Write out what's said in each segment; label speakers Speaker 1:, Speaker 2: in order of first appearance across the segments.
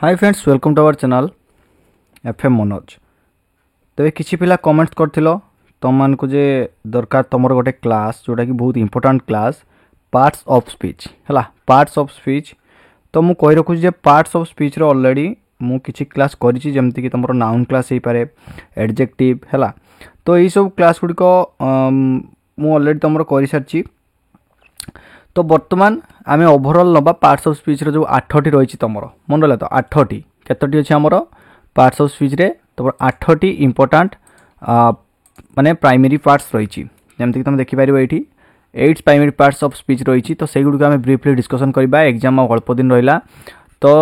Speaker 1: Hi friends welcome to our channel FM Manoj. तेरे किसी पिला कमेंट्स करथिलो तुम मान को जे दरकार तमर गोटे क्लास जोटा कि बहुत important class parts of speech हैला। पार्ट्स ऑफ स्पीच तो मु कहि रखु जे पार्ट्स ऑफ स्पीच रो ऑलरेडी मु किछि क्लास करिछि जेमति कि तमरो नाउन क्लास हे पारे एडजेक्टिव हैला। तो एई सब क्लास गुडी को मु ऑलरेडी तमरो करि सारछि। तो बर्तमान आमे ओवरऑल नबा पार्ट्स ऑफ स्पीच रो जो 8टी रहिछि तमरो मन रहला। तो 8टी केतोटी अछि हमरो पार्ट्स ऑफ स्पीच रे तमरो 8टी इंपोर्टेंट माने प्राइमरी पार्ट्स रहिछि जेमति कि तुम देखि पारिबो एठी 8 प्राइमरी पार्ट्स ऑफ स्पीच रहिछि। तो सेही गुडी आमे ब्रीफली डिस्कशन करबा। एग्जाम अल्प दिन रहिला तो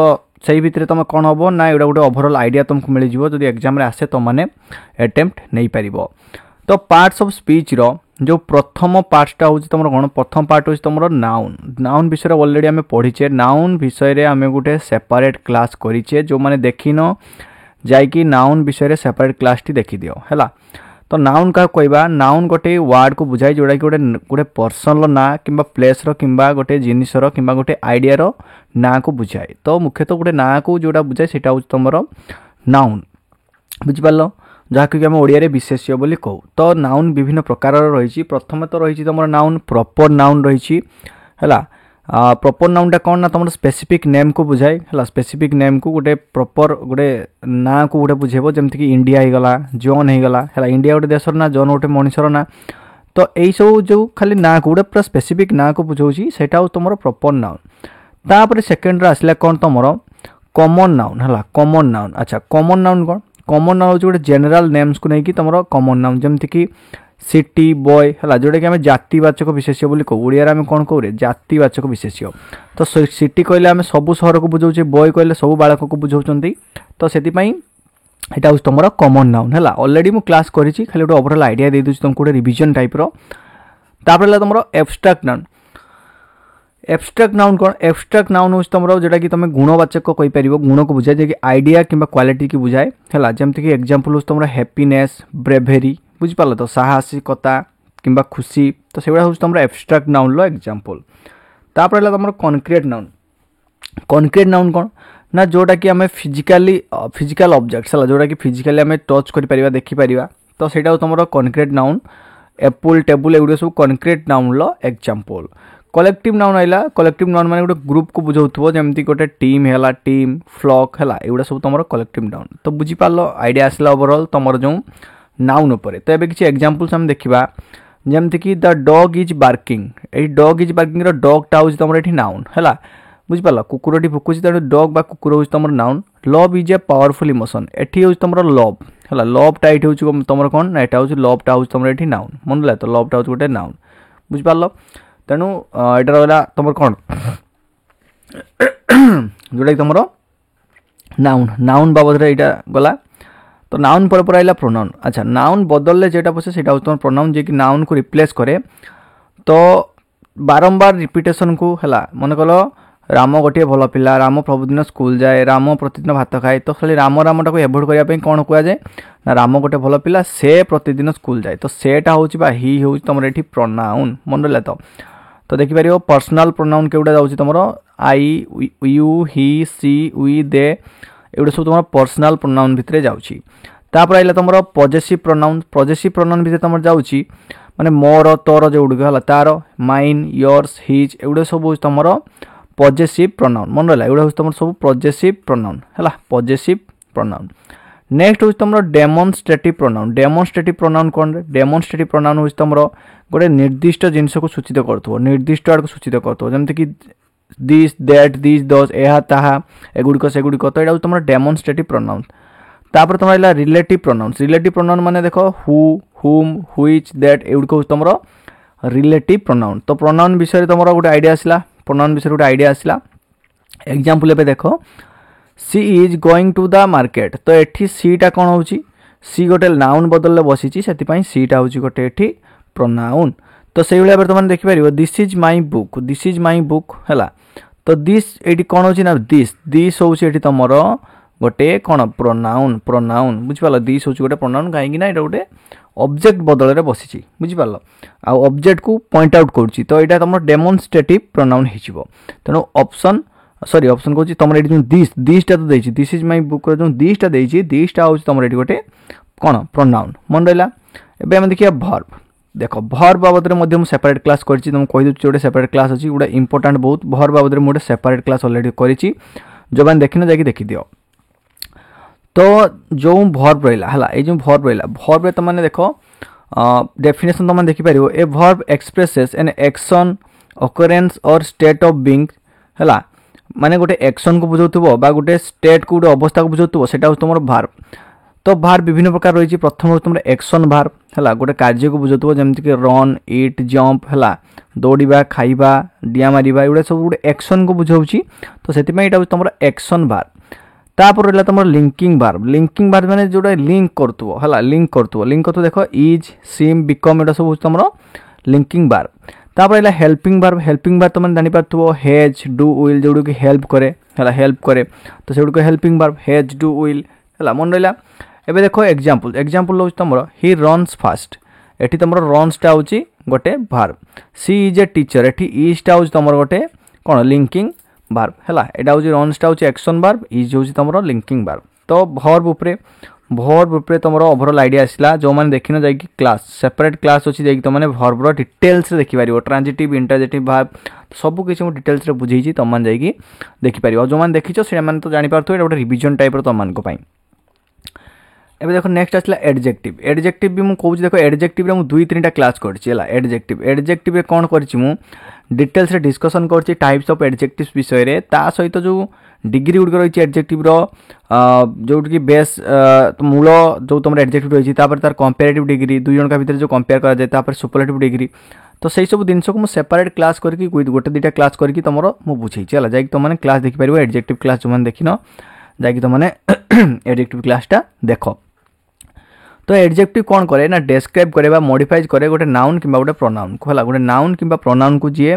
Speaker 1: सेही भितरे तुम कोन हबो ना एडा गुटे ओवरऑल आईडिया तुमको मिलि जिवो जदि एग्जाम रे आसे तो माने अटेम्प्ट नै पारिबो। तो पार्ट्स ऑफ स्पीच रो जो प्रथम पार्टटा होची तमरो कोन प्रथम पार्ट होची तमरो नाउन। नाउन विषय ऑलरेडी हमें पढिचे। नाउन विषय रे हमें गुटे सेपरेट क्लास करिचे जो माने देखिनो जाय कि नाउन विषय रे सेपरेट क्लास टी देखि दियो हैला। तो नाउन का कहबा नाउन गोटे वर्ड को बुझाई जोडा कि गोटे पर्सन रो ना किबा प्लेस रो किबा गोटे जिनिस रो किबा गोटे आईडिया रो ना को बुझाई। तो मुख्यतः गोटे ना को जोडा बुझाई सेटा होची तमरो नाउन बुझि पालो जहाँ कि आम ओडिया रे विशेष्य बोली कहू। तो नाउन विभिन्न प्रकार रही। प्रथम तो रही तुम नाउन प्रॉपर नाउन रही हैला। प्रॉपर नाउन टा कौन ना तुम स्पेसिफिक नेम को बुझाए हैला। स्पेसिफिक नेम को गोटे प्रॉपर गोटे ना को गोटे बुझेबो जेमति कि इंडिया हे गला जॉन हे गला हैला। इंडिया गोटे देशर ना जॉन गोटे मनुष्यर ना। तो एई सब जो खाली ना को गोटे पूरा स्पेसिफिक ना को बुझौछि सेटा हो तुमरो प्रॉपर नाउन। तापर सेकंड रे आसला कौन तुमरो कॉमन नाउन हैला। कॉमन नाउन अच्छा कॉमन नाउन कौन कॉमन नाउन जो गोटे जनरल नेम्स को नहीं कि तुमरो कॉमन नाउन जेमति कि सिटी बॉय हैला जोटा कि हमें जातिवाचक विशेष्य बोली कहू। ओडिया रे हमें कोन कहू रे जातिवाचक विशेष्य। तो सिटी कहले हमें सब शहर को बुझौछे बॉय कहले सब बालक को बुझौचंती। तो सेति पई एटा होस तुमरो कॉमन नाउन हैला। ऑलरेडी मु क्लास करिछि खाली गोटे ओवरऑल आईडिया दे दोछि तुमको गोटे रिवीजन टाइप रो। तापर ला तुमरो एब्स्ट्रैक्ट नाउन। एब्स्ट्रैक्ट नाउन कौन एब्स्ट्रैक्ट नाउन होस तुमरो जेटा कि तुम गुणवाचक कहि परिबो गुण को बुझाए जे कि आईडिया किबा क्वालिटी की बुझाए हैला। जेमति कि एग्जांपल होस तुमरो हैप्पीनेस ब्रेवेरी बुझि पालो। तो साहसिकता किबा खुशी तो सेबा होस तुमरो एब्स्ट्रैक्ट नाउन लो एग्जांपल। तापर ला तुमरो कॉन्क्रीट नाउन। कॉन्क्रीट नाउन कौन ना जोटा कि हमें फिजिकल ऑब्जेक्ट्स हैला जोटा कि फिजिकली हमें टच करि परिबा देखि परिबा। तो सेटा हो तुमरो कॉन्क्रीट नाउन। एप्पल टेबल एगुडे सब कॉन्क्रीट नाउन लो एग्जांपल। कलेक्टिव नाउन आइला। कलेक्टिव नाउन माने गोटे ग्रुप को बुझौथबो जेमति गोटे टीम हैला टीम फ्लॉक हैला एगुडा सब तमरो कलेक्टिव नाउन। तो बुझि पालो आईडिया आसला ओवरऑल तमरो जो नाउन ऊपर। तो एबे किछि एग्जांपल्स हम देखिबा जेमति कि the dog is barking. A dog is barking रो डॉग टा होज तमरो एठी नाउन हैला बुझि पालो। कुकुरटी भुकुछि त डॉग बा कुकुर होज तमरो noun. Love is a powerful emotion एठी होज तमरो लव हैला। लव टा एठी होज तमरो कोन ना एटा होज लव टा होज तमरो एठी नाउन मन ला। तो लव टा होज गोटे नाउन बुझि पालो। तेणु एटा रहा तुम कौन जोटा कि तुम नाउन नाउन बाबद यहाँ गला। तो नाउन पर आइला प्रोनाउन। अच्छा नाउन बदलले जेटा पसे सेटा तुम प्रोनाउन जे कि नाउन को रिप्लेस करे। तो बारंबार रिपीटेशन को हैला मन कलो राम गोटे भल पिला राम प्रतिदिन स्कूल जाए राम प्रतिदिन भात खाए। तो खाली राम राम टाको एभोइड करिया पे कोन कुआ जाए ना राम गोटे भल पिला से प्रतिदिन स्कूल जाए। तो सेटा होची बा ही होची तुम एठी प्रोनाउन मन रहला। तो देखि पारियो पर्सनल प्रोनाउन केउडा जाउची तमरो आई यू ही सी वी दे एउडा सब तमरो पर्सनल प्रोनाउन भितरे जाउची। तापर आइला तमरो पॉजेसिव प्रोनाउन। पॉजेसिव प्रोनाउन भितरे तमरो जाउची माने मोर तोर जे उडगा हला तार माइन योर्स हिज एउडा सब होच तमरो पॉजेसिव प्रोनाउन मन रहला। एउडा होच तमरो सब पॉजेसिव प्रोनाउन हैला पॉजेसिव प्रोनाउन। नेक्स्ट होच तमरो डेमोन्स्ट्रेटिव प्रोनाउन। डेमोन्स्ट्रेटिव प्रोनाउन कोन डेमोन्स्ट्रेटिव प्रोनाउन होच तमरो गोटे निर्दिष्ट जिनिस को सूचित करथबो निर्दिष्ट आड़ को सूचित करथबो जेमति कि दिस दैट दिस दोस एहा ताहा एगुडी को सेगुडी को। तो एटा तमरो डेमोन्स्ट्रेटिव प्रोनाउन। तापर तमरो आइला रिलेटिव प्रोनाउन्स। रिलेटिव प्रोनाउन माने देखो हु हुम व्हिच दैट एगुडी को तमरो रिलेटिव प्रोनाउन। तो प्रोनाउन विषय तमरो गोटे आईडिया आसला प्रोनाउन विषय गोटे आईडिया आसला। एग्जांपल एबे देखो she is going to the market. तो एठी सी टा कोन होची सी गोटे नाउन बदलले बसिची सेति पई सी टा होची गोटे एठी प्रोनाउन। तो सेहि बेला तुम देखि परिबो दिस इज माय बुक हैला। तो दिस एठी कोन होची ना दिस दिस होची एठी तमरो गोटे कोन प्रोनाउन प्रोनाउन बुझि पालो। दिस होची गोटे प्रोनाउन काहे कि ना एटा गोटे ऑब्जेक्ट बदल रे बसिची बुझि पालो आ ऑब्जेक्ट को पॉइंट आउट करची। तो एटा तमरो डेमोन्स्ट्रेटिव प्रोनाउन हिचिबो। तेनो ऑप्शन सॉरी ऑप्शन कहूँ तुम ये जो दिसटा तो देती दिस इज माय बुक जो दिसटा देती दिसटा हूँ तुम ये गोटे कौन प्रोनाउन मन रहा एवं आम देखिए भर्ब देख भर्ब बाबद में सेपरेट क्लास कर तुमको कहीदे गोटे सेपरेट क्लास अच्छी गोटे इंपोर्टाट बहुत भर्ब बाबद में गोटे सेपरेट क्लास अलरेडी करी जो मैंने देखिन जाकि देखिद तो जो भर्ब रहा है जो भर्ब रहा भर्ब रे तुमने देख डेफिनेशन तुम देखिपर a verb expresses an action occurrence or state of being है माने गोटे एक्शन को बुझाउथबो बा गोटे स्टेट को गोटे अवस्था को बुझाउथबो सेटा हो तुम भार्ब तो भार्ब विभिन्न प्रकार रही प्रथम तुम एक्शन भार्ब है गोटे कार्य को बुझाउथबो जेमति कि रन इट जंप है दौड़ा खाइबा डिया मारिबा एगुड़ा सब गोटे एक्शन को बुझाउछि तो सेतिपई एटा तुम एक्शन भार्ब तापर रहा तुम लिंकिंग भार्ब माने जोटा लिंक करथबो है लिंक करथबो देख इज सीम बिकम एटा सब तुम लिंकिंग भार्ब तापर रहा हेल्पिंग भार्ब तुम जानी पार्थबो हैज डू विल जोड़ कि हेल्प करे है हेल्प करे तो से गुड़ helping verb has do will है मन रहा एबे देखो एग्जांपल हूँ तुम ही रन्स फास्ट एठी तुम रन्सटा हूँ गोटे verb she is a teacher एठी इजटा हूँ तुम गोटे कौन लिंकिंग भार्ब है यहाँ हूँ रन्सटा हूँ एक्शन भार्ब इज हूँ तुम लिंकिंग भार्ब तो भर्ब उपरे तुम ओभरऑल आइडिया आसला जो मैंने देखिन जाकि क्लास सेपरेट क्लास अच्छी जाकि तुमने भर्बर डिटेल्स देखिपर ट्रांजिटिव इंटरजेटिव भार्ब सब किसी डिटेल्स बुझे तुम जाकि देखिपर जो मैंने देखी से तो जापार गोटे रिविजन टाइप तुम एबे देखो नेक्स्ट आसला एडजेक्टिव भी मुझे देखो एडजेक्टिव रे मु 2-3टा क्लास करछि हला एडजेक्टिव रे कोन करछि मु डिटेल्स रे डिस्कशन करछि टाइप्स ऑफ एडजेक्टिव्स विषय रे ता सहित जो डिग्री गुड रही एडजेक्टिव रो जो कि बेस मूल जो तुम एडजेक्टिव रही तार कंपेरेटिव डिग्री दुई जन भितर जो कंपेयर करा जाए सुपरलेटिव डिग्री तो सही सब जिन को सेपरेट क्लास करके गोटे 2टा क्लास करके तुम बुझे है तुमने क्लास देखिपर एडजेक्टिव क्लास जो मैंने देखिन जाकि तुमने एडजेक्टिव क्लासटा देख तो एडजेक्टिव कौन करे ना डेस्क्राइब करे बा मॉडिफाइज करे गोटे नाउन किंबा गोटे प्रोनाउन को है गोटे नाउन किंबा प्रोनाउन को जी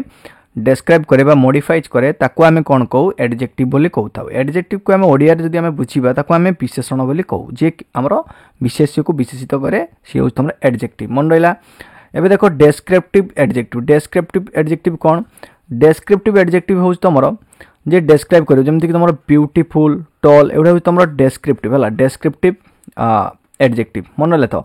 Speaker 1: डेस्क्राइब करे बा मॉडिफाइज करे ताको आमे कौन कहू एडजेक्टिव बोली कहू एडजेक्टिव को आमे ओडिया रे जदि आमे बुझिबा ताको आमे विशेषण बोली कहू जे हमरो विशेष्य को विशेषित करे से हो तुम एडजेक्टिव मन रहा एबे देखो डेस्क्रिप्टिव एडजेक्टिव कौन डेस्क्रिप्टिव एडजेक्टिव हो तुम जे डेस्क्राइब करो जमती कि तुम ब्यूटीफुल टॉल एगुड़ा तुम डेस्क्रिप्टिव है डेस्क्रिप्टिव एडजेक्टिव मन रहा तो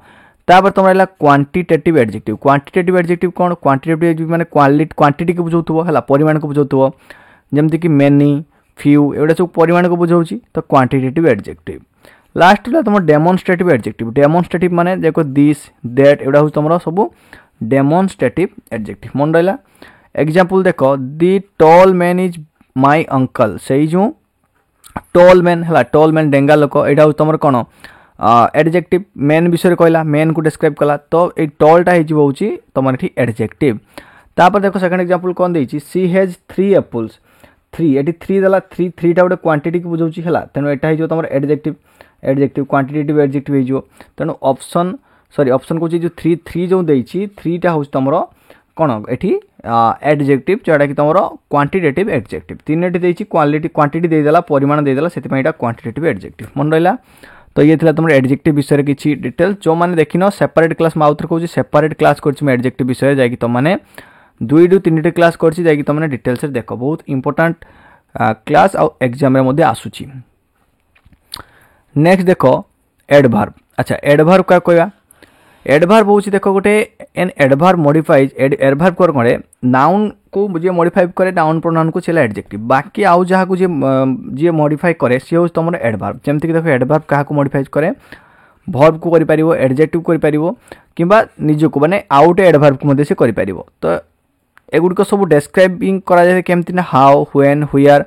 Speaker 1: तापर तुम रहा क्वांटिटेटिव एडजेक्टिव कौन क्वांटिटेटिव माने क्वांटिटी को बुझाउथबो है परिमाण को बुझाउथबो जेमती कि मेनी फ्यू एगुड़ा सब परिमाण को बुझाउछि तो क्वांटिटेटिव एडजेक्टिव लास्ट ला तुम डेमोन्स्ट्रेटिव एडजेक्टिव माने देखो दिस दैट एगुड़ा हो तुम सब डेमोन्स्ट्रेटिव एडजेक्टिव मन रहा एग्जांपल देखो the tall man is my uncle से जो टॉल मैन डेंगा लोक एटा हो तुम कौन एडजेक्टिव मेन विषय कहला मेन को डिस्क्राइब कला तो ये टॉलटा हो तुम ये एडजेक्टिव तापर देखो सेकंड एग्जांपल कौन देछि सी हैज 3 एप्पल्स 3 देला 3टा गोटे क्वांटिटी को बुझाउछि हला तेनो एटा हो तुम एडजेक्टिव क्वांटिटेटिव एडजेक्टिव हो तेनो ऑप्शन को जो 3 जो देछि 3टा हो तुम कौन एठी एडजेक्टिव जोटा कि तुम क्वांटिटेटिव एडजेक्टिव 3टी देछि क्वांटिटी देदेला परिमाण देदेला सेतिपई एटा क्वांटिटेटिव एडजेक्टिव मन रहा तो ये थी तुम एडजेक्टिव विषय किसी डिटेल जो मैंने देखिन सेपरेट क्लास आउथर कहूँ सेपरेट क्लास कर एडजेक्टिव विषय जाकि तुमने 2-3टी क्लास कर तुमने डिटेल्स देख बहुत इंपोर्टाट क्लास एग्जाम रे आसूची नेक्स्ट देख एडभार्ब अच्छा एडभार्ब क्या कहवा एडभार्ब हूँ देख गोटे एन एडभार्ब मॉडिफाइज एडभार्ब कौन नाउन को जी मॉडिफाई करे नाउन प्रोनाउन को चला एडजेक्टिव बाकी आउ जहाँ को जी मॉडिफाई करे सी हूँ तुम एडभार्ब जमती देखो एडभार्ब क्या मॉडिफाई करे भर्ब को करि एडजेक्टिव कि निजक माने आउट एडभार्ब को से करि तो एगुड़िक सब डेस्क्राइबिंग करा जाए केमती ना हाउ व्हेन व्हेयर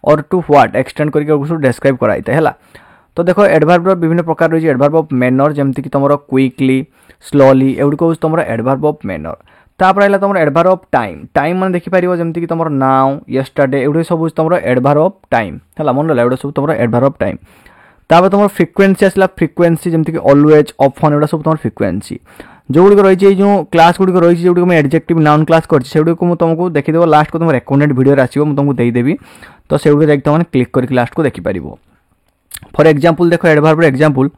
Speaker 1: और टू व्हाट एक्सटेंड करके डेस्क्राइब कराई है तो देखो एडभार्ब विभिन्न प्रकार रही एडभार्ब ऑफ मैनर जमती कि तुम क्विकली स्लोली एगुड़िक हूँ तुम एडभार्ब ऑफ मैनर तापर है तुम एडभार्ब ऑफ टाइम मैंने देखिपर जमती कि तुम नाउ यस्टरडे एगुड़ा सब तुम एडभार्ब ऑफ टाइम है मन रहा एगुड़ा सब तुम एडभार्ब ऑफ टाइम तापर तुम फ्रिक्वेंसी आसला फ्रिक्वेंसी जमती कि ऑलवेज ऑफन एगुड़ा सब तुम फ्रिक्वेंसी जो गुड़िक रही जो क्लास गुड़िक रही जो मुझे एडजेक्टिव नाउन क्लास करके तुमको देखीदेव लास्ट को तुम रेकमेंडेड वीडियो आसो तुमको देदेवी तो से गुड़िक तुमने क्लिक करके लास्ट को देखिपर फॉर एग्जांपल देखो adverb example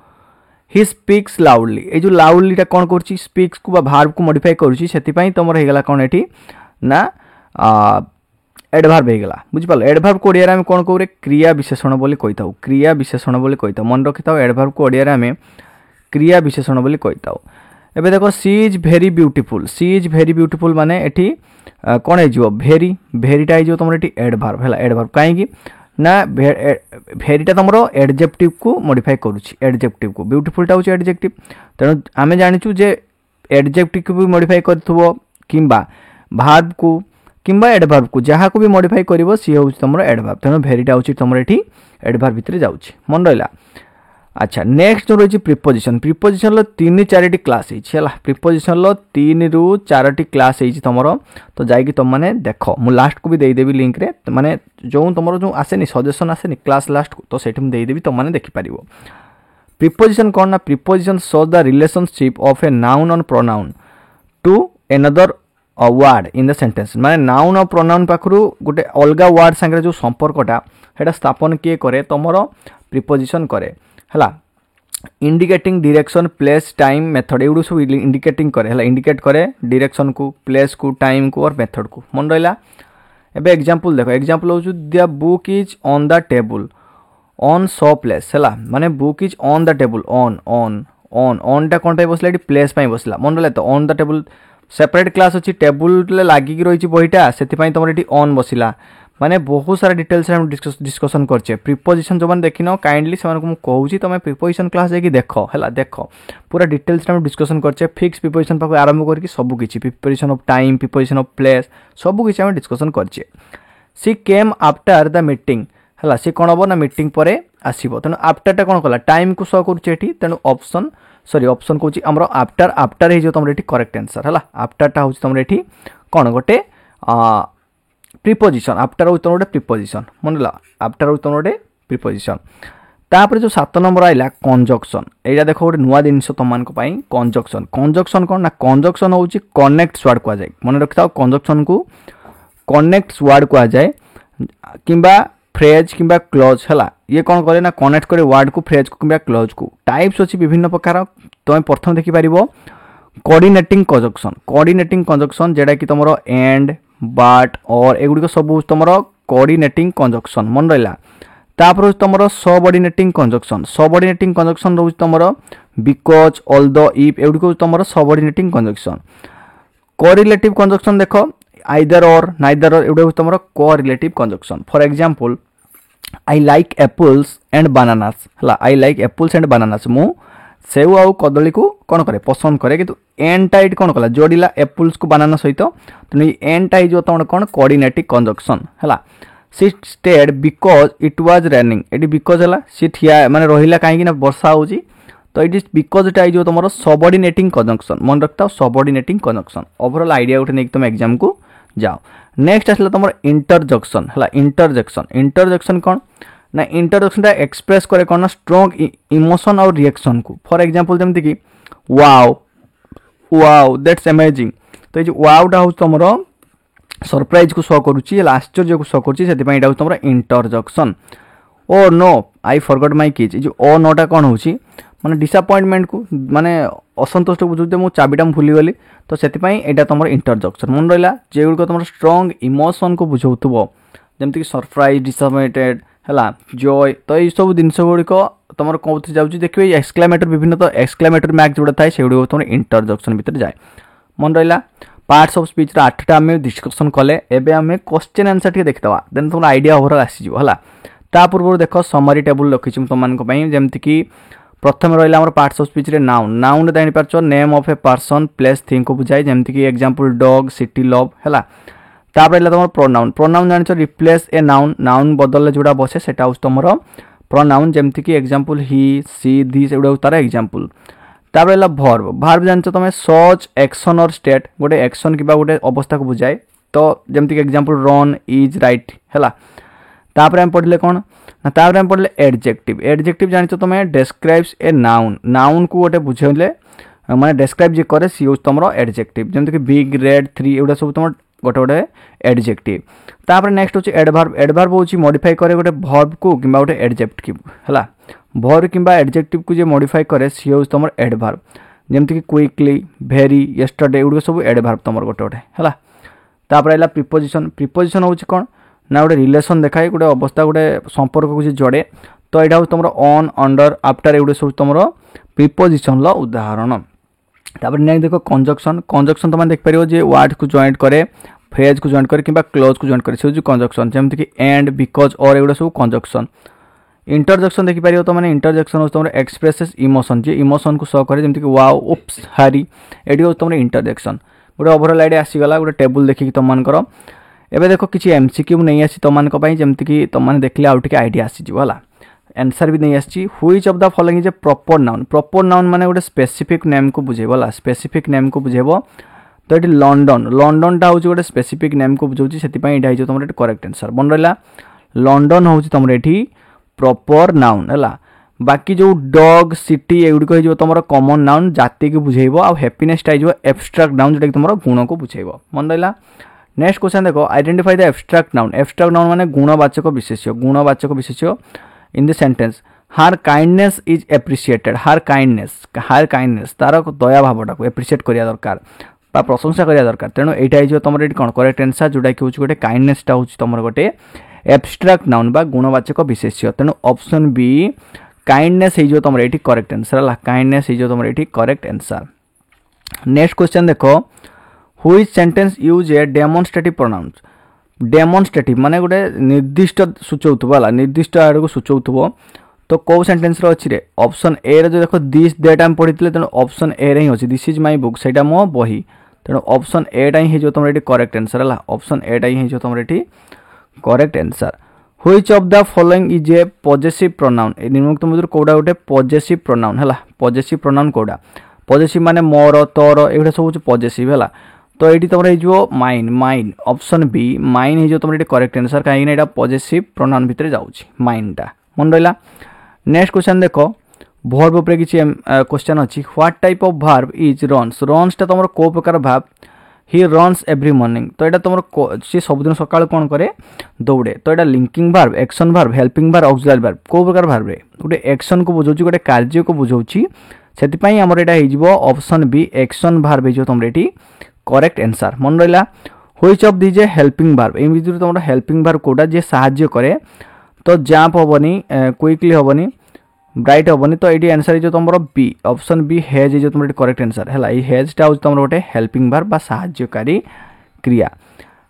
Speaker 1: he speaks loudly ये जो लाउडलीटा कौन कर स्पीक्स को भार्ब को मॉडिफाई करुँच से तुम होगा कौन ये ना एडभार्ब हो गला बुझिपाल एडभार्ब को ओडिया रे कोन कहू रे क्रिया विशेषण बोली कहिताऊ क्रिया विशेषण बोली कहिताऊ मन रखिताऊ एडभार्ब को ओडिया रे क्रिया विशेषण बोली कहिताऊ एबे देखो सी इज भेरी ब्यूटीफुल माने एठी कोन हे जिवो भेरी भेरीटा हे जिवो तमर एठी एडभार्ब हैला एडभार्ब काहे कि ना भेरीटा तमरो एडजेक्टिव को मॉडिफाई करूची एडजेक्टिव को ब्यूटीफुलटा होची एडजेक्टिव तेणु आमे जानिचु जे एडजेक्टिव को भी मॉडिफाई करथुबो किंबा भार्ब को किंबा एडभार्ब को जहाँ को भी मॉडिफाई करिवो सी होची तमरो एडभार्ब तेणु भेरीटा होची तमरो एठी एडभार्ब भितरे जाउची मन रहिला अच्छा नेक्स्ट जो रही प्रिपोजिशन प्रिपोजिशन लो 3-4 क्लास है प्रिपोजिशन लो 3-4 क्लास है तुम तो जाइए तुम मैंने देख मु लास्ट को भी देदेवी लिंक रे माने जो तुम जो आसेनी सजेसन आसेनी क्लास लास्ट को तो सेठी देदेवी तुम मैंने देखिपार प्रिपोजिशन कौन ना preposition show the relationship of a noun on pronoun to another word in the sentence माने नाउन और प्रोनाउन पाखरु गोटे अलगा वर्ड संगे जो संपर्कटा हेटा स्थापन किए करे तुमरो प्रिपोजिशन करे हला indicating direction place time method एउडू सब इंडिकेटिंग करे हला इंडिकेट करे डायरेक्शन को प्लेस को टाइम को और मेथड को मन रहिला एबे एग्जांपल देखो एग्जांपल हो the book is on the table on so place हला माने book is on the table on टा कोन पे बसला एटी प्लेस पई बसला मन रहिला तो on the table separate class अछि टेबल ले लागि रही बहीटा सेति पई तमर एटी ऑन बसिला माने बहुत सारा डिटेल्स हम डिस्कशन करछे प्रिपोजिशन जो मन देखिनो काइंडली से को कहूची तमे प्रिपोजिशन क्लास जाकी देखो हला देखो पूरा डिटेल्स हम डिस्कशन करछे फिक्स प्रिपोजिशन पाको आरंभ करके सब किछि preposition of time preposition of place सब किछि हम डिस्कशन करछे सी केम आफ्टर द मीटिंग हला सी कोन हबो ना मीटिंग परे आसीबो तनो आफ्टर टा कोन कला टाइम को शो करछे एठी तनो ऑप्शन कहूची हमरो आफ्टर हे जो तमरे एठी करेक्ट आंसर हला आफ्टर टा होची तमरे एठी कोन गोटे प्रिपोजिशन आफ्टर हो तमरे प्रिपोजिशन मनला आफ्टर हो तमरे प्रिपोजिशन तापर जो 7 नंबर आइला कंजक्शन एटा देखो गोटे नुवा जिनिस तमान को पई कंजक्शन कोन ना कंजक्शन होची कनेक्ट वर्ड को जाय मन रखताओ कंजक्शन को कनेक्ट वर्ड को जाय किंबा फ्रेज किंबा क्लोज हला ये कौन करे ना कनेक्ट करे वर्ड को फ्रेज को किंबा क्लोज को टाइप्स अछि विभिन्न प्रकार तुम प्रथम देखि पारिबो कोऑर्डिनेटिंग कंजक्शन जेडा कि तमरो एंड बट और एगुडी को सब तमरो कोऑर्डिनेटिंग कंजक्शन मन रहिला तापर तमरो सबऑर्डिनेटिंग कंजक्शन रहउछ तमरो बिकॉज ऑल्दो इफ एगुडी को तमरो सबऑर्डिनेटिंग कंजक्शन कोरिलेटिव कंजक्शन देखो आइदर और नाइदर और एगुडी तमरो correlative conjunction for example I like apples and bananas हला I like apples and bananas मु सेव आउ कदली को कौन करे पसंद करे किंतु एंड टाइट कौन कला जोड़िला एप्पल्स को बनाना सहित तो एंड टाइट जो तुम कौन कोऑर्डिनेटिव कंजक्शन हला she stayed because it was raining एटी बिकॉज हला सी ठिया माने रहिला काहे कि ना वर्षा होची तो इट इज बिकॉज टाइट जो तुम सबऑर्डिनेटिंग कंजक्शन मन रखता सबऑर्डिनेटिंग कंजक्शन ओवरऑल आइडिया उठे नहीं तुम एग्जाम को जाओ नेक्स्ट आसला तुम इंटरजेक्शन हला इंटरजेक्शन कौन ना इंटरजेक्शन टा एक्सप्रेस करे कौन ना स्ट्रांग इमोशन और रिएक्शन को फॉर एग्जांपल जेमति कि वाओ दैट्स अमेजिंग तो ये वाओ टा हो तुमरो सरप्राइज को शो करूची आश्चर्य को शो करूची सेति पई एटा हो तुमरो interjection oh no I forgot my keys जो ओ नो टा कोन होची माने डिसअपॉइंटमेंट को माने असंतोष को बुझुते मु चाबिटा भूली गली तो सेति पई एटा तुमरो इंटरजेक्शन मन रहिला जे गुड को तुमरो स्ट्रांग इमोशन को बुझौतबो जेमति कि सरप्राइज डिसअपॉइंटेड हला जॉय तो ये सब जिनस गुड़िक तुम कौन जाऊँगी देखिए एक्सक्लेमेटर विभिन्न तो एक्सक्लेमेटर मैक्स जोड़ा थाए से तुम इंटरजेक्शन भितर जाए मन रहा पार्ट्स ऑफ स्पीच 8टा आम डिस्कसन कले एबे आम क्वेश्चन आंसर टे देखिदवा देन तुम आइडिया ओवरऑल आसीज हला ता पूर्व देख समरी टेबल रखी तुम जमती कि प्रथम रहा आम पार्ट्स ऑफ स्पीच रे नाउन जानी पार्छ name of a person place thing को बुझाए जमती कि एग्जांपल डॉग सिटी लव हला तापर तुम प्रोनाउन जान रिप्लेस ए नाउन बदल जोड़ा बसे सेटा हो तुम प्रोनाउन जमती कि एग्जांपल ही सी दिस एगुड़ा तार एग्जांपल तापर भर्ब जान तुम सच एक्शन और स्टेट गोटे एक्शन कि गोटे अवस्था को बुझाए तो जमती कि एग्जांपल रन इज राइट है तापर हम पढ़ले कौन ना तापर हम पढ़ले एडजेक्टिव जान तुम डेस्क्राइब्स ए नाउन को गोटे बुझेले माने डेस्क्राइब जे करे सी तुम एडजेक्टिव जमती कि बिग रेड 3 एगुड़ा सब तुम गोटे गोटे एडजेक्टिव तापर नेक्स्ट होची एडभार्ब होची मॉडिफाई करे गोटे वर्ब को किंबा गोटे एडजेक्टिव हला वर्ब किंबा एडजेक्टिव को जे मॉडिफाई करे सी होची तुम एडभार्ब जेमति कि क्विकली वेरी यस्टरडे एगुड़ा सब एडभार्ब तुम गोटे गोटे हला तापर आइला प्रिपोजिशन होची कोन ना गोटे रिलेसन देखाए गोटे अवस्था गोटे संपर्क को जोड़े तो यहाँ हूँ तुम ऑन अंडर आफ्टर एगुड़े सब तुम प्रिपोजिशन उदाहरण। तापर नेक्स्ट देखो कंजक्शन। कंजक्शन तुम देख पार जे वर्ड को जॉइंट करे फ्रेज को जॉइंट करे कि क्लोज को जॉइंट करे से कंजक्शन जमती कि एंड बिकज और एगुड़ा सब कंजक्शन। इंटरजेक्शन देखिपार तो मैंने इंटरजेक्शन हो तुम एक्सप्रेसेस इमोशन जे इमोशन को शो करे जमती कि वाओ उप्स हारी एटी हो तुम इंटरजेक्शन। गोटे ओवरऑल आइडिया आसीगला गोटे टेबुल देखिए तुमको एबे देखो किसी एमसीक्यू नहीं आसी तुमको जमती कि तुमने देखले आउ टिके आइडिया आसीजिवो हला। आंसर भी नहीं आसी which of the following is a proper noun. Proper noun माने गोटे स्पेसिफिक नेम को बुझेबो हला स्पेसिफिक नेम को बुझेबो तो ये लंडन लंडन टा हूँ गोटे स्पेसिफिक नेम को बुझाऊँ से यहाँ तुम करेक्ट आंसर मन रहा लंडन हूँ तुम ये प्रॉपर नाउन है। बाकी जो डॉग सिटी एगुड़िक हो तुम कॉमन नाउन जाति को बुझेब आ हैप्पीनेस हो एब्स्ट्रैक्ट नाउन जोटा कि तुम गुण को बुझेब मन रहा। नेक्स्ट क्वेश्चन देखो identify the abstract noun. Abstract noun माने गुणवाचक विशेष्य इन द सेंटेंस हार काइंडनेस इज एप्रिशिएटेड। हार काइंडनेस तार दया भावटा को एप्रिशिएट करिया दरकार बा प्रशंसा करिया दरकार तेणु एटा हो तुम ये कौन करेक्ट आंसर जोटा कि गोटे काइंडनेसटा हूँ तुम गोटे एब्स्ट्रैक्ट नाउन बा गुणवाचक विशेष्य तेणु ऑप्शन बी काइंडनेस हो तुम ये करेक्ट आंसर है। काइंडनेस हो तुम ये करेक्ट आंसर। नेक्स्ट क्वेश्चन देखो which sentence use a demonstrative pronouns. Demonstrative माने गोटे निर्दिष्ट सूचौथबो हला निर्दिष्ट आड़ को सूचौथबो तो कौ सेंटेंस रो अछि रे ऑप्शन ए रे जो देखो दिस दैट हम पढितले तेणु ऑप्शन ए रे ही अछि दिस इज माय बुक सेटा मो बही तेणु ऑप्शन ए टा ही जो तुम ये करेक्ट आंसर है। ऑप्शन ए टा ही जो तुम ये correct answer. Which of the following is a possessive pronoun. निम्नलिखित मध्य कोडा गोटे पॉजेसिव प्रोनाउन है। पॉजेसिव प्रोनाउन कोडा पॉजेसिव माने मोर तोर एगुड़ा सब हूँ पॉजेसिव है तो ये तुम हो mine mine option be mine हो तुम ये करेक्ट आंसर कहीं पॉजेसिव प्रोनाउन भितर जाऊँगी माइनटा मन रहा। नेक्स्ट क्वेश्चन देखो भर्ब उपर किसी क्वेश्चन अच्छी what type of verb is runs. रन्सटा तुम को प्रकार भाव ही रन्स एवरी मॉर्निंग तो यहाँ तुम सी सबुदिन सकाल कौन करे दौड़े तो यहाँ linking verb action verb helping verb auxiliary verb को प्रकार भार्ब गोटे एक्शन को बुझाऊँ गोटे कार्य को बुझाऊँ से आमर यहाँ ऑप्शन बी एक्शन भार्ब हो तुम ये करेक्ट आंसर मन रहा। Which of these A helping verb ये भितर तुम हेल्पिंग भार्ब कोटा जे साहाय्य करे तो जंप हेनी क्विकली हेनी ब्राइट हेनी तो ये आंसर हो तुम बी ऑप्शन बी हेज हो तुम करेक्ट आंसर है। ये हेजटा हूँ तुम गोटे हेल्पिंग भार्ब बा साहाय्यकारी क्रिया।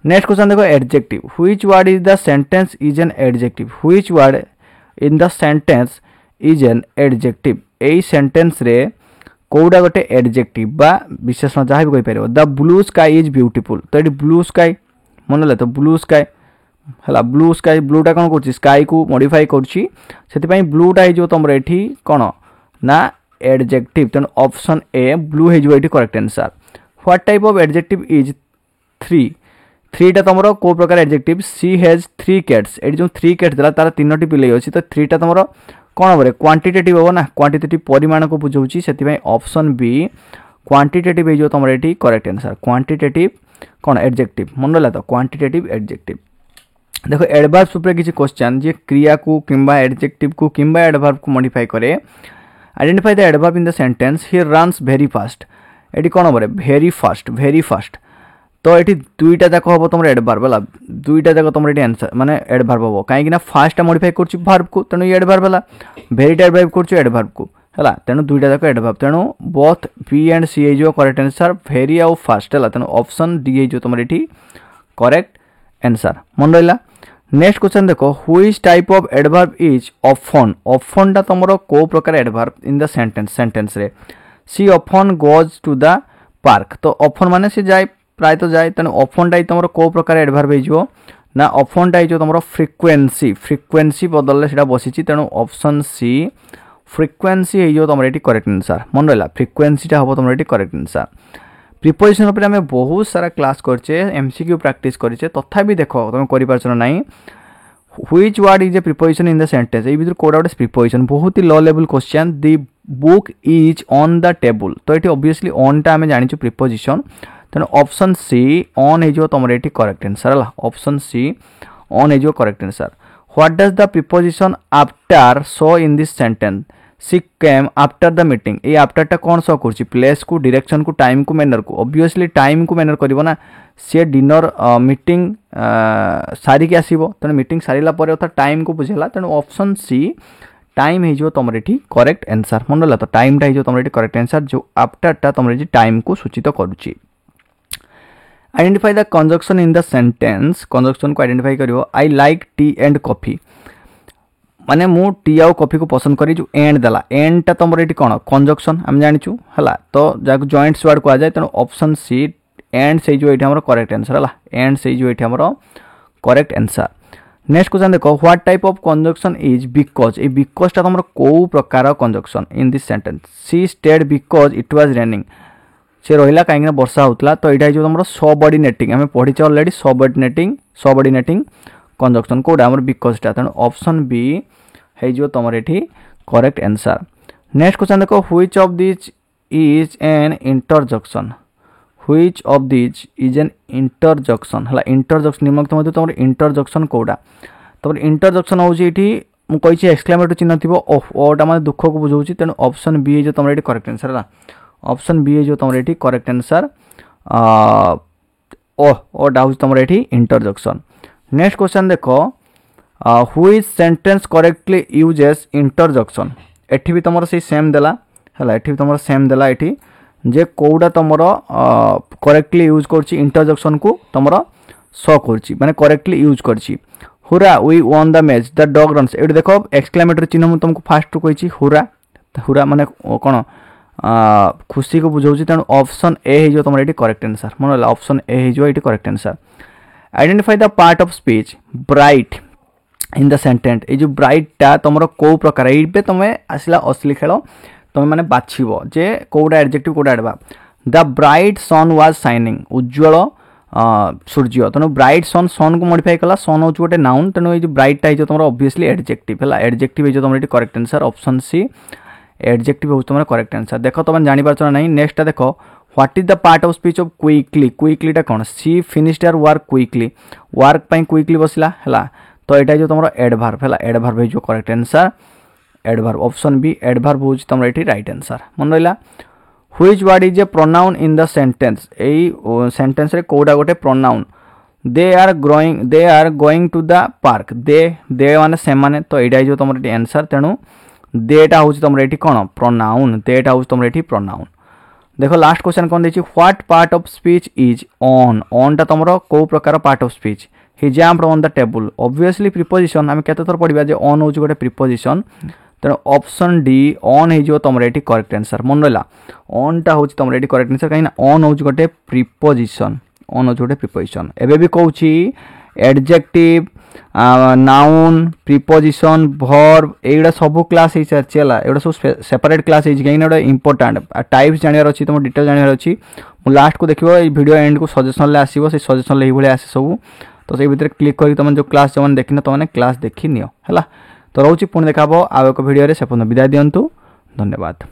Speaker 1: नेक्स्ट क्वेश्चन देखो adjective. Which word is the sentence is an adjective. Which word in the sentence is an adjective यही सेंटेंस रे कौड़ा गोटे एडजेक्टिव बा विशेषण जहाँ भी कहीपर the blue sky is beautiful तो ये ब्लू स्काई मन लगे तो ब्लू स्काई है ब्लू स्काई ब्लूटा कौन कर स्काई को मॉडिफाई कर ब्लूटा हो तुम ये कौन ना एडजेक्टिव तेणु ऑप्शन ए ब्लू हो correct answer. What type of adjective is थ्रीटा तुम को प्रकार एडजेक्टिव सी हैज 3 कैट्स ये जो 3 कैट्स देला तार 3टी पिले अच्छी तो 3टा तुम कौन हम क्वांटिटेटिव हम ना क्वांटिटेटिव परिमाण को बुझाऊँ से ऑप्शन बी क्वांटिटेटिव हो तुम ये करेक्ट आंसर। क्वांटिटेटिव कौन एडजेक्टिव मन रहा तो क्वांटिटेटिव एडजेक्टिव। देखो एडवर्ब्स उपर किसी क्वेश्चन जे क्रिया को किंबा एडजेक्टिव को किंबा एडवर्ब को मॉडिफाई करे। Identify the adverb in the sentence he runs very fast ये कौन हम भेरी फास्ट तो ये दुईटा जाक हम तुम एडवर्ब है दुईटा जाक तुम ये आंसर माने एडवर्ब हम कहीं फास्ट मॉडिफाई कर वर्ब को तेणु ये एडवर्ब है भेरीटा एडवर्ब कर एडवर्ब को है तेणु दुईटा जाक एडवर्ब तेणु बोथ बी एंड सी हो करेक्ट आंसर भेरी आउ फास्ट है तेणु ऑप्शन डी हो तुम ये करेक्ट आंसर मन रहा। नेक्स्ट क्वेश्चन देखो which type of adverb is often. ऑफनटा तुम को प्रकार एडवर्ब इन द सेंटेंस रे she often goes to the park तो ऑफन माने सी जाए प्राय तो जाए तेणु ऑफनटा तुम को प्रकार एडवर्ब हो ना ऑफनटा हो तुम फ्रिक्वेन्सी बदल से बसी तेणु ऑप्शन सी फ्रिक्वेन्सी हो तुम ये करेक्ट आंसर मन रहा। फ्रिक्वेन्सीटा हम तुम ये करेक्ट आंसर। प्रिपोजिशन पर आम बहुत सारा क्लास करचे एमसीक्यू प्रैक्टिस करचे तथापि देख तुम कर ना which word is a preposition in the sentence ये भर कोड़ा गोटे प्रिपोजिशन बहुत ही low level question the book is on the table तो ये ऑब्वियसली ऑनटा आम जानी प्रिपोजिशन तेणु ऑप्शन सी ऑन हो तुम ये करेक्ट आंसर है। ऑप्शन सी ऑन हो correct answer. What does the preposition after show in this sentence she came after the meeting ये आफ्टरटा कौन सो कर प्लेस को डायरेक्शन को टाइम को मैनर को ऑब्वियसली टाइम को मैनर करिवो ना सी डिनर मीटिंग सारिक आसो तेणु मीटिंग सारा पर अर्थात टाइम को बुझेगा तेणु ऑप्शन सी टाइम हो तुम ये करेक्ट आंसर मन रहा तो टाइमटा हो तुम ये करेक्ट आंसर जो आफ्टरटा तुम ये टाइम को सूचित करुच्ची identify the conjunction in the sentence conjunction को आइडेंटिफाई करिवो I like tea and coffee माने मु टी आउ कॉफी को पसंद करी जो एंड देला एंडटा तुम ये कौन कंजक्शन आम जाचु है तो जहाँ जॉइंट्स वर्ड कह जाए तेणु ऑप्शन सी एंड से जो ये आम करेक्ट आंसर है एंड से जो ये आम करेक्ट आंसर नेक्स्ट क्वेश्चन देखो what type of conjunction is because ये बिकॉजटा तुम कौ प्रकार conjunction in this sentence she stayed because it was raining से रहा कहीं वर्षा होता तो यहाँ जो तुम सबऑर्डिनेटिंग आम पढ़ी अलरेडी सबऑर्डिनेटिंग कंजक्शन कौटा आम बिकॉजटा तेणु ऑप्शन बी हो तुम ये करेक्ट आंसर नेक्स्ट क्वेश्चन देखो which of this is an इंटरजक्शन which of this is an इंटरजक्शन है इंटरजक्शन निम्नलिखित मध्य तुम इंटरजक्शन कौटा तुम इंटरजक्शन हूँ ये मुझे एक्सक्लेमेटरी चिन्ह थी ओटा मतलब दुख को बुझाऊँ तेणु ऑप्शन बी जो तुम ये करेक्ट आंसर है ऑप्शन बी जो तुम ये करेक्ट आंसर ओटा हूँ तुम ये इंटरजक्शन नेक्स्ट क्वेश्चन देखो व्हिच सेंटेंस करेक्टली यूजेस इंटरजक्शन एठी भी तुम से सेम देला है एठी भी तुम सेम देला एठी जे कौटा तुम करेक्टली यूज करछि इंटरजक्शन को तुम शो करछि माने करेक्टली यूज करछि हुरा we won the match the dog runs ये देखो एक्सक्लेमेटरी चिन्ह मुझे तुमको फास्ट कही हुरा हुरा माने कौन खुशी को बुझाऊँ तेणु ऑप्शन ए हो तुम ये करेक्ट आंसर मन रहा ऑप्शन ए हो ये correct answer identify the part of speech bright in the sentence ये जो ब्राइटा तुम कौ प्रकार ये तुम आसला असली खेल तुम मैंने बाछव जे कौटा एडजेक्टिव कौटा adverb the bright sun was shining उज्ज्वल सूर्य तेणु ब्राइट सन को मॉडिफाई कला सन हूँ गोटे नाउन तेणु ये ब्राइटा हो तुम ऑब्वियसली एडजेक्टिव है एडजेक्टिव हो तुम ये correct answer option C adjective हो तुम करेक्ट आंसर देख तुम जापार ना नेक्स्ट देखो what is the part of speech of quickly क्विकलीटा कौन she finished her work quickly work पाई क्विकली बसला है तो यहाँ जो तुम एडभार्ब है एडभार्ब हो correct answer adverb option B adverb हो तुम ये राइट आंसर मन रहा which word is a pronoun in the sentence यही सेंटेंस रे कौटा गोटे pronoun they are going to the park they माने से माने तो यहाँ जो तुम ये आंसर तेणु देटा हूँ तुम ये कौन प्रोनाउन देटा हूँ तुम ये प्रोनाउन देखो लास्ट क्वेश्चन कौन देखिए what part of speech is ऑनटा तुम कौ प्रकार part of speech he jumped on the table obviously preposition आम केते थर पढ़ा जे ऑन हूँ गोटे प्रिपोजिशन तेणु ऑप्शन डी ऑन हो तुम ये करेक्ट आंसर मन रहा ऑनटा हूँ तुम ये करेक्ट आंसर कहीं ऑन हूँ गोटे प्रिपोजिशन ऑन हूँ गोटे प्रिपोजिशन एवं भी कहूँ एडजेक्टिव नाउन प्रिपोजिशन वर्ब एगुड़ा सब क्लास हो सारी एगुड़ा सब सेपरेट क्लास हो कहीं गोटे इंपोर्टाट टाइप्स जानवर अच्छी तुम डिटेल जानवर अच्छी लास्ट को देखो ये वीडियो एंड को सजेसन आसो से सजेसन ये आसे सब तो से भितर क्लिक कर तुम जो क्लास जो देखना तुमने क्लास देखी नियो है तो रोचे पुणी देखा आउ एक भिडियो से विदाय दिंतु धन्यवाद।